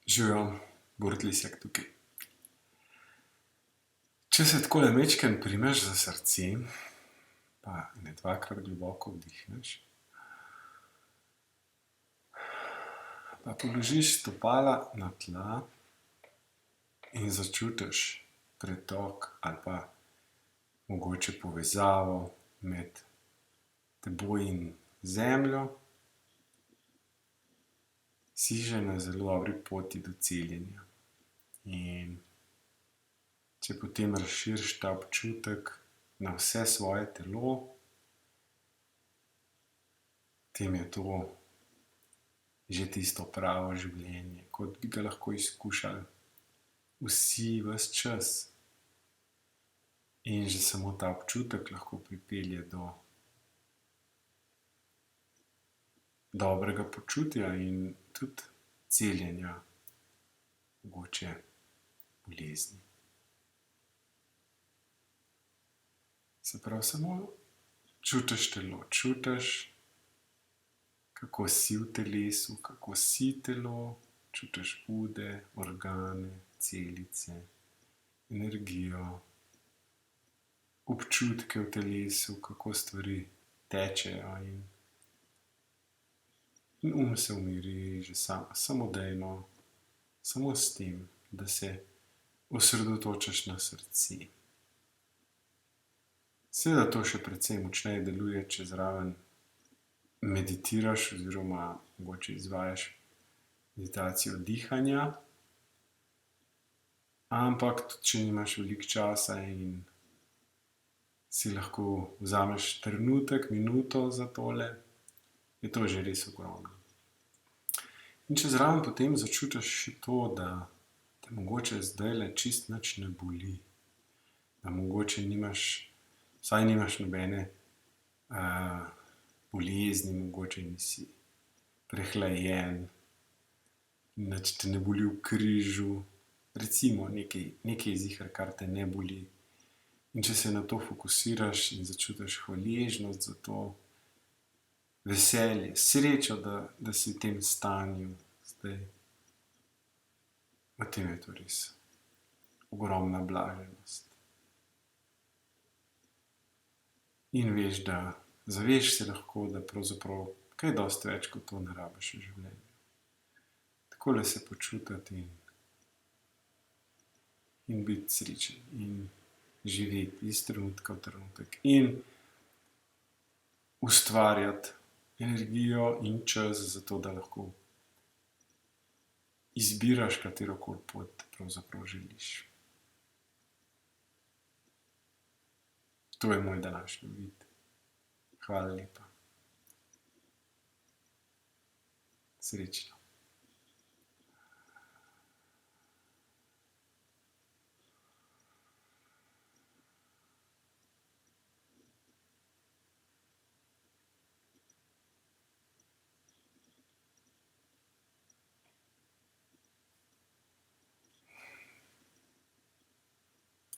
Živijo, Borutlisjak tukaj. Če se takole majčkeno primeš za srce, pa ene dvakrat globoko vdihneš, pa položiš stopala na tla in začutiš pretok ali pa mogoče povezavo med teboj in zemljo, si že na zelo dobri poti do celjenja. In če potem razširiš ta občutek na vse svoje telo, potem je to že tisto pravo življenje, kot bi ga lahko izkušali vsi ves čas. In že samo ta občutek lahko pripelje do dobrega počutja in tudi celjenja mogoče bolezni. Se pravi, samo čutiš telo, čutiš, kako si v telesu, kako si telo, čutiš ude, organe, celice, energijo, občutke v telesu, kako stvari tečejo in se umiri že samodejno, samo s tem, da se osredotočiš na srce. Seveda to še precej močneje deluje, če zraven meditiraš oziroma mogoče izvajaš meditacijo dihanja, ampak tudi če nimaš veliko časa in si lahko vzameš trenutek, minuto za tole, je to že res ogromno. In če zraven potem začutiš še to, da te mogoče zdajle čisto nič ne boli, da mogoče vsaj nimaš nobene bolezni, mogoče nisi prehlajen, nič te ne boli v križu, recimo nekaj ziher, kar te ne boli. In če se na to fokusiraš in začutiš hvaležnost za to, veselje, srečo, da si v tem stanju zdaj, potem je to res ogromna blaženost. In veš, zaveš se lahko, da pravzaprav kaj dosti več kot to ne rabiš v življenju. Takole se počutiti in biti srečen in živeti iz trenutka v trenutek in ustvarjati energijo in čas za to, da lahko izbiraš katerokoli pot pravzaprav želiš. To je moj današnji vid. Hvala lepa. Srečno.